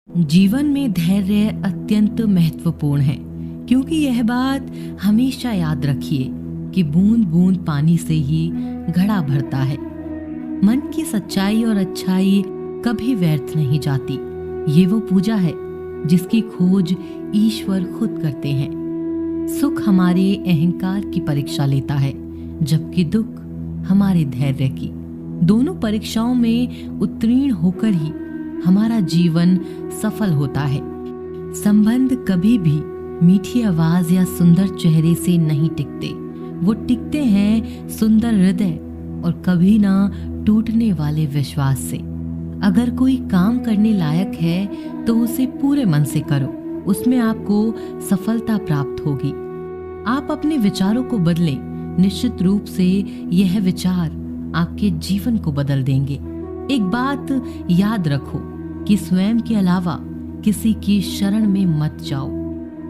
जीवन में धैर्य अत्यंत महत्वपूर्ण है, क्योंकि यह बात हमेशा याद रखिए कि बूंद बूंद पानी से ही घड़ा भरता है। मन की सच्चाई और अच्छाई कभी व्यर्थ नहीं जाती। ये वो पूजा है जिसकी खोज ईश्वर खुद करते हैं। सुख हमारे अहंकार की परीक्षा लेता है, जबकि दुख हमारे धैर्य की। दोनों परीक्षाओं में उत्तीर्ण होकर ही हमारा जीवन सफल होता है। संबंध कभी भी मीठी आवाज या सुंदर चेहरे से नहीं टिकते, वो टिकते हैं सुंदर हृदय और कभी ना टूटने वाले विश्वास से। अगर कोई काम करने लायक है तो उसे पूरे मन से करो, उसमें आपको सफलता प्राप्त होगी। आप अपने विचारों को बदलें, निश्चित रूप से यह विचार आपके जीवन को बदल देंगे। एक बात याद रखो कि स्वयं के अलावा किसी की शरण में मत जाओ।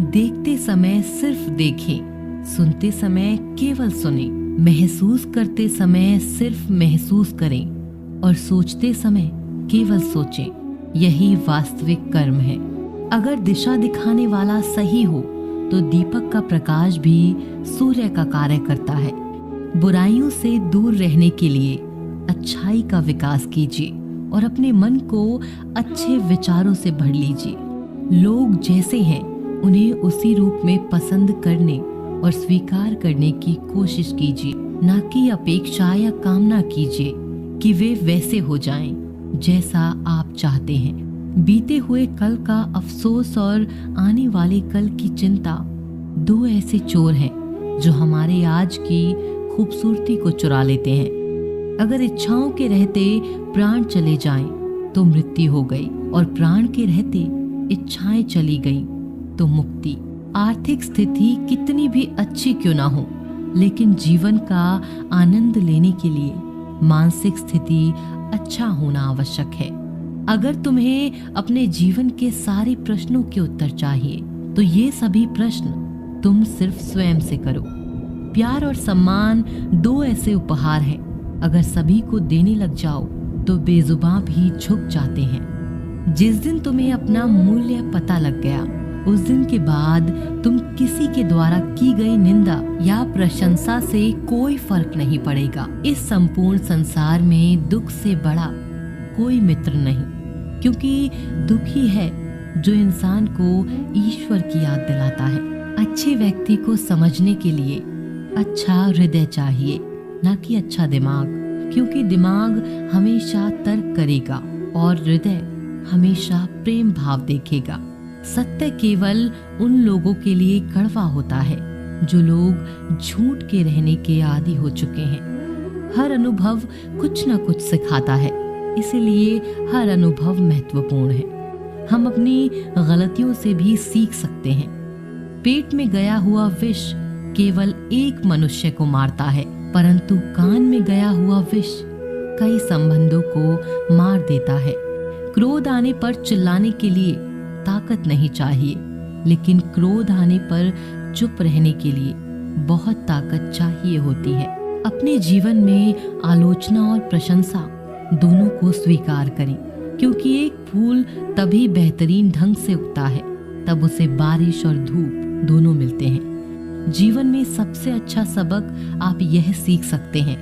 देखते समय सिर्फ देखें, सुनते समय केवल सुनें, महसूस करते समय सिर्फ महसूस करें और सोचते समय केवल सोचें। यही वास्तविक कर्म है। अगर दिशा दिखाने वाला सही हो तो दीपक का प्रकाश भी सूर्य का कार्य करता है। बुराइयों से दूर रहने के लिए अच्छाई का विकास कीजिए और अपने मन को अच्छे विचारों से भर लीजिए। लोग जैसे हैं उन्हें उसी रूप में पसंद करने और स्वीकार करने की कोशिश कीजिए, ना कि अपेक्षा या कामना कीजिए कि वे वैसे हो जाएं जैसा आप चाहते हैं। बीते हुए कल का अफसोस और आने वाले कल की चिंता दो ऐसे चोर हैं जो हमारे आज की खूबसूरती को चुरा लेते हैं। अगर इच्छाओं के रहते प्राण चले जाएं तो मृत्यु हो गई, और प्राण के रहते इच्छाएं चली गईं तो मुक्ति। आर्थिक स्थिति कितनी भी अच्छी क्यों ना हो, लेकिन जीवन का आनंद लेने के लिए मानसिक स्थिति अच्छा होना आवश्यक है। अगर तुम्हें अपने जीवन के सारे प्रश्नों के उत्तर चाहिए तो ये सभी प्रश्न तुम सिर्फ स्वयं से करो। प्यार और सम्मान दो ऐसे उपहार हैं, अगर सभी को देने लग जाओ तो बेजुबान भी झुक जाते हैं। जिस दिन तुम्हें अपना मूल्य पता लग गया, उस दिन के बाद तुम किसी के द्वारा की गई निंदा या प्रशंसा से कोई फर्क नहीं पड़ेगा। इस संपूर्ण संसार में दुख से बड़ा कोई मित्र नहीं, क्योंकि दुख ही है जो इंसान को ईश्वर की याद दिलाता है। अच्छे व्यक्ति को समझने के लिए अच्छा हृदय चाहिए, ना कि अच्छा दिमाग, क्योंकि दिमाग हमेशा तर्क करेगा और हृदय हमेशा प्रेम भाव देखेगा। सत्य केवल उन लोगों के लिए कड़वा होता है जो लोग झूठ के रहने के आदी हो चुके हैं। हर अनुभव कुछ न कुछ सिखाता है, इसलिए हर अनुभव महत्वपूर्ण है। हम अपनी गलतियों से भी सीख सकते हैं। पेट में गया हुआ विष केवल एक मनुष्य को मारता है, परंतु कान में गया हुआ विष कई संबंधों को मार देता है। क्रोध आने पर चिल्लाने के लिए ताकत नहीं चाहिए, लेकिन क्रोध आने पर चुप रहने के लिए बहुत ताकत चाहिए होती है। अपने जीवन में आलोचना और प्रशंसा दोनों को स्वीकार करें, क्योंकि एक फूल तभी बेहतरीन ढंग से उगता है तब उसे बारिश और धूप दोनों मिलते हैं। जीवन में सबसे अच्छा सबक आप यह सीख सकते हैं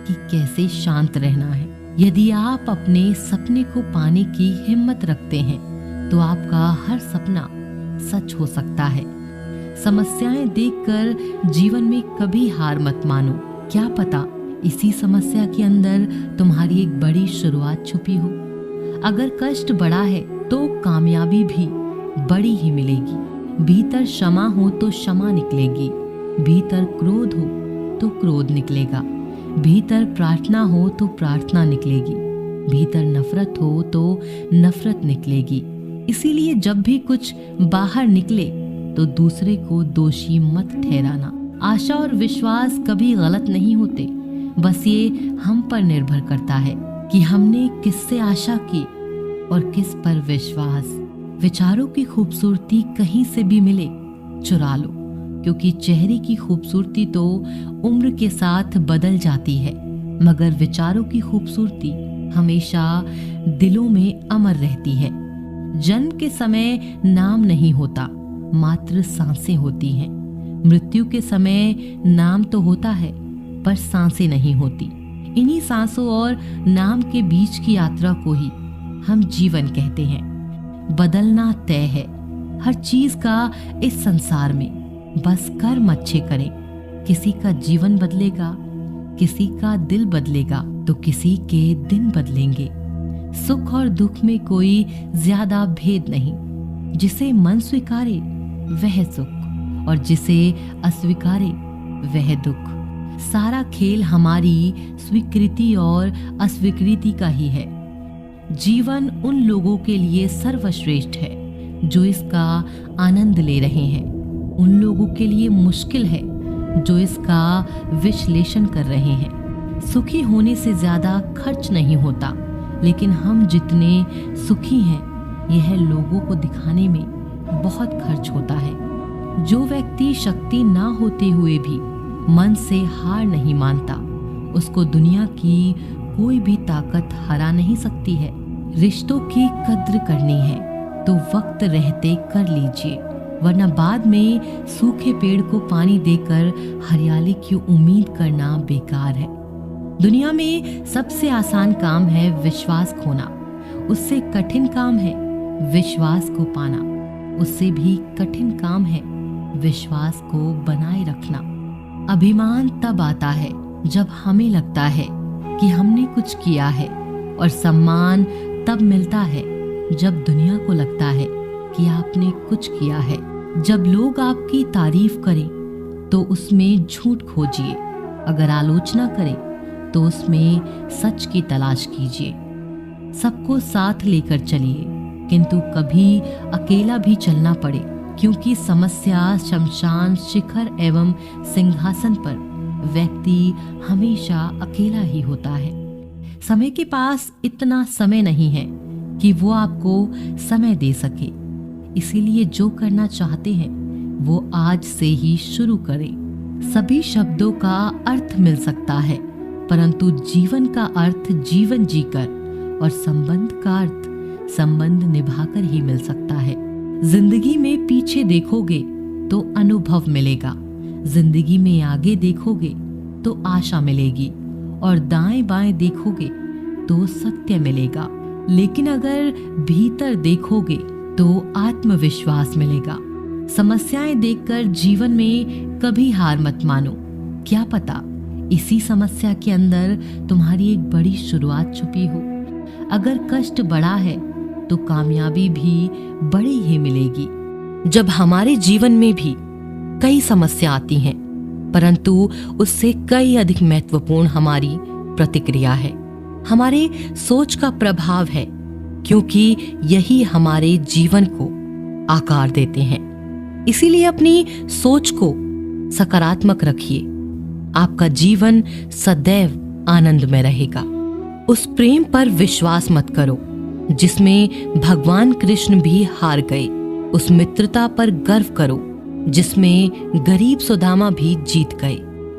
कि कैसे शांत रहना है। यदि आप अपने सपने को पाने की हिम्मत रखते हैं तो आपका हर सपना सच हो सकता है। समस्याएं देखकर जीवन में कभी हार मत मानो। क्या पता इसी समस्या के अंदर तुम्हारी एक बड़ी शुरुआत छुपी हो। अगर कष्ट बड़ा है तो कामयाबी भी बड़ी ही मिलेगी। भीतर क्षमा हो तो क्षमा निकलेगी, भीतर क्रोध हो तो क्रोध निकलेगा, भीतर प्रार्थना हो तो प्रार्थना निकलेगी, भीतर नफरत हो तो नफरत निकलेगी। इसीलिए जब भी कुछ बाहर निकले तो दूसरे को दोषी मत ठहराना। आशा और विश्वास कभी गलत नहीं होते, बस ये हम पर निर्भर करता है कि हमने किससे आशा की और किस पर विश्वास। विचारों की खूबसूरती कहीं से भी मिले चुरा लो, क्योंकि चेहरे की खूबसूरती तो उम्र के साथ बदल जाती है, मगर विचारों की खूबसूरती हमेशा दिलों में अमर रहती है। जन्म के समय नाम नहीं होता, मात्र सांसें होती हैं। मृत्यु के समय नाम तो होता है, पर सांसें नहीं होती। इन्हीं सांसों और नाम के बीच की यात्रा को ही हम जीवन कहते हैं। बदलना तय है हर चीज का इस संसार में, बस कर्म अच्छे करें। किसी का जीवन बदलेगा, किसी का दिल बदलेगा, तो किसी के दिन बदलेंगे। सुख और दुख में कोई ज्यादा भेद नहीं। जिसे मन स्वीकारे वह सुख, और जिसे अस्वीकारे वह दुख। सारा खेल हमारी स्वीकृति और अस्वीकृति का ही है। जीवन उन लोगों के लिए सर्वश्रेष्ठ है जो इसका आनंद ले रहे हैं। उन लोगों के लिए मुश्किल है जो इसका विश्लेषण कर रहे हैं। सुखी होने से ज्यादा खर्च नहीं होता, लेकिन हम जितने सुखी हैं यह लोगों को दिखाने में बहुत खर्च होता है। जो व्यक्ति शक्ति ना होते हुए भी मन से हार नहीं मानता, उसको दुनिया की कोई भी ताकत हरा नहीं सकती है। रिश्तों की कद्र करनी है तो वक्त रहते कर लीजिए, वरना बाद में सूखे पेड़ को पानी देकर हरियाली की उम्मीद करना बेकार है। दुनिया में सबसे आसान काम है विश्वास खोना, उससे कठिन काम है विश्वास को पाना। उससे भी कठिन काम है विश्वास को बनाए रखना। अभिमान तब आता है जब हमें लगता है कि हमने कुछ किया है, और सम्मान तब मिलता है जब दुनिया को लगता है कि आपने कुछ किया है। जब लोग आपकी तारीफ करें तो उसमें झूठ खोजिए, अगर आलोचना करें तो उसमें सच की तलाश कीजिए। सबको साथ लेकर चलिए, किंतु कभी अकेला भी चलना पड़े, क्योंकि समस्या, शमशान, शिखर एवं सिंहासन पर व्यक्ति हमेशा अकेला ही होता है। समय के पास इतना समय नहीं है कि वो आपको समय दे सके। इसीलिए जो करना चाहते हैं वो आज से ही शुरू करें। सभी शब्दों का अर्थ मिल सकता है, परंतु जीवन का अर्थ जीवन जीकर और संबंध का अर्थ संबंध निभाकर ही मिल सकता है। जिंदगी में पीछे देखोगे तो अनुभव मिलेगा, जिंदगी में आगे देखोगे तो आशा मिलेगी, और दाएं बाएं देखोगे तो सत्य मिलेगा। लेकिन अगर भीतर देखोगे तो आत्मविश्वास मिलेगा। समस्याएं देखकर जीवन में कभी हार मत मानो। क्या पता इसी समस्या के अंदर तुम्हारी एक बड़ी शुरुआत छुपी हो। अगर कष्ट बड़ा है तो कामयाबी भी बड़ी ही मिलेगी। जब हमारे जीवन में भी कई समस्या आती हैं, परंतु उससे कई अधिक महत्वपूर्ण हमारी प्रतिक्रिया है, हमारे सोच का प्रभाव है, क्योंकि यही हमारे जीवन को आकार देते हैं। इसीलिए अपनी सोच को सकारात्मक रखिए, आपका जीवन सदैव आनंद में रहेगा। उस प्रेम पर विश्वास मत करो जिसमें भगवान कृष्ण भी हार गए। उस मित्रता पर गर्व करो जिसमें गरीब सुदामा भी जीत गए।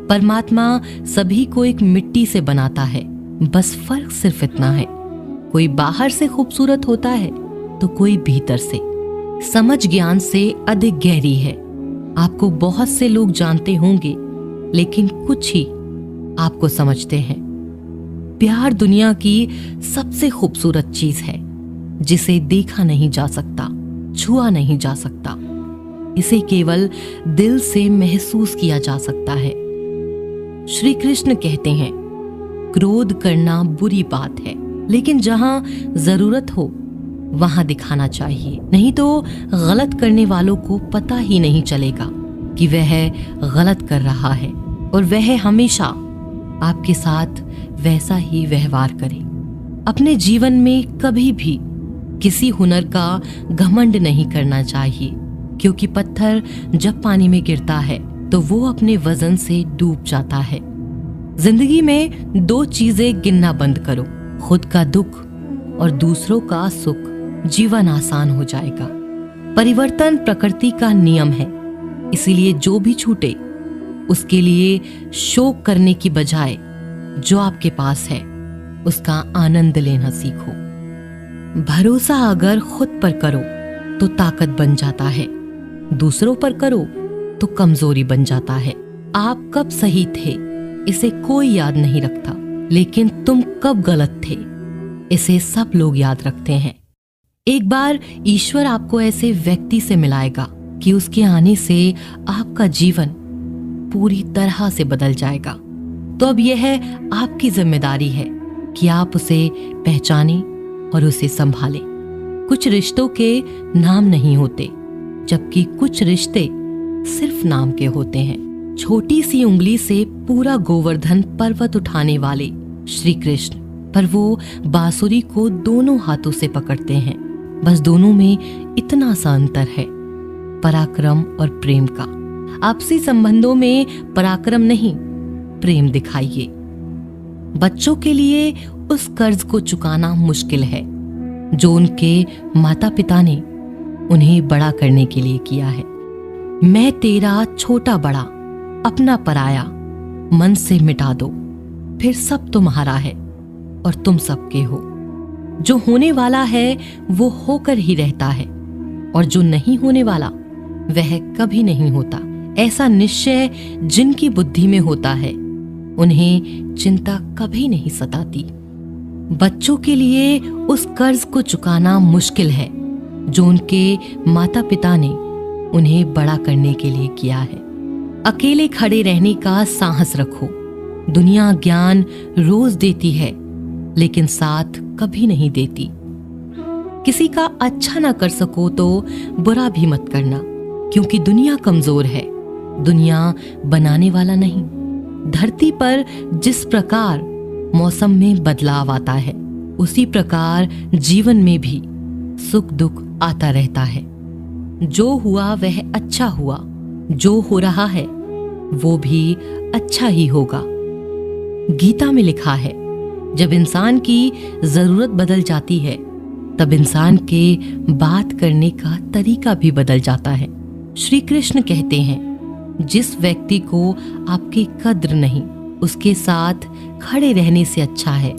परमात्मा सभी को एक मिट्टी से बनाता है, बस फर्क सिर्फ इतना है, कोई बाहर से खूबसूरत होता है तो कोई भीतर से। समझ ज्ञान से अधिक गहरी है। आपको बहुत से लोग जानते होंगे, लेकिन कुछ ही आपको समझते हैं। प्यार दुनिया की सबसे खूबसूरत चीज है, जिसे देखा नहीं जा सकता, छुआ नहीं जा सकता। इसे केवल दिल से महसूस किया जा सकता है। श्री कृष्ण कहते हैं, क्रोध करना बुरी बात है, लेकिन जहां जरूरत हो वहां दिखाना चाहिए, नहीं तो गलत करने वालों को पता ही नहीं चलेगा कि वह गलत कर रहा है, और वह हमेशा आपके साथ वैसा ही व्यवहार करे। अपने जीवन में कभी भी किसी हुनर का घमंड नहीं करना चाहिए, क्योंकि पत्थर जब पानी में गिरता है तो वो अपने वजन से डूब जाता है। जिंदगी में दो चीजें गिनना बंद करो, खुद का दुख और दूसरों का सुख। जीवन आसान हो जाएगा। परिवर्तन प्रकृति का नियम है, इसीलिए जो भी छूटे उसके लिए शोक करने की बजाय जो आपके पास है उसका आनंद लेना सीखो। भरोसा अगर खुद पर करो तो ताकत बन जाता है, दूसरों पर करो तो कमजोरी बन जाता है। आप कब सही थे इसे कोई याद नहीं रखता, लेकिन तुम कब गलत थे इसे सब लोग याद रखते हैं। एक बार ईश्वर आपको ऐसे व्यक्ति से मिलाएगा कि उसके आने से आपका जीवन पूरी तरह से बदल जाएगा। तो अब यह आपकी जिम्मेदारी है कि आप उसे पहचानें और उसे संभालें। कुछ रिश्तों के नाम नहीं होते, जबकि कुछ रिश्ते सिर्फ नाम के होते हैं। छोटी सी उंगली से पूरा गोवर्धन पर्वत उठाने वाले श्री कृष्ण, पर वो बांसुरी को दोनों हाथों से पकड़ते हैं। बस दोनों में इतना सा अंतर है, पराक्रम और प्रेम का। आपसी संबंधों में पराक्रम नहीं, प्रेम दिखाइए। बच्चों के लिए उस कर्ज को चुकाना मुश्किल है जो उनके माता पिता ने उन्हें बड़ा करने के लिए किया है। मैं तेरा छोटा बड़ा, अपना पराया मन से मिटा दो, फिर सब तुम्हारा है और तुम सबके हो। जो होने वाला है वो होकर ही रहता है, और जो नहीं होने वाला वह कभी नहीं होता। ऐसा निश्चय जिनकी बुद्धि में होता है उन्हें चिंता कभी नहीं सताती। बच्चों के लिए उस कर्ज को चुकाना मुश्किल है जो उनके माता पिता ने उन्हें बड़ा करने के लिए किया है। अकेले खड़े रहने का साहस रखो। दुनिया ज्ञान रोज देती है, लेकिन साथ कभी नहीं देती। किसी का अच्छा ना कर सको तो बुरा भी मत करना, क्योंकि दुनिया कमजोर है, दुनिया बनाने वाला नहीं। धरती पर जिस प्रकार मौसम में बदलाव आता है, उसी प्रकार जीवन में भी सुख दुख आता रहता है। जो हुआ वह अच्छा हुआ, जो हो रहा है वो भी अच्छा ही होगा। गीता में लिखा है, जब इंसान की जरूरत बदल जाती है तब इंसान के बात करने का तरीका भी बदल जाता है। श्री कृष्ण कहते हैं, जिस व्यक्ति को आपकी कद्र नहीं, उसके साथ खड़े रहने से अच्छा है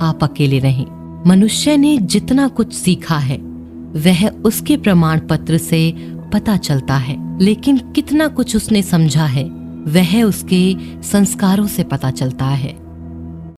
आप अकेले रहें। मनुष्य ने जितना कुछ सीखा है वह उसके प्रमाण पत्र से पता चलता है, लेकिन कितना कुछ उसने समझा है वह उसके संस्कारों से पता चलता है।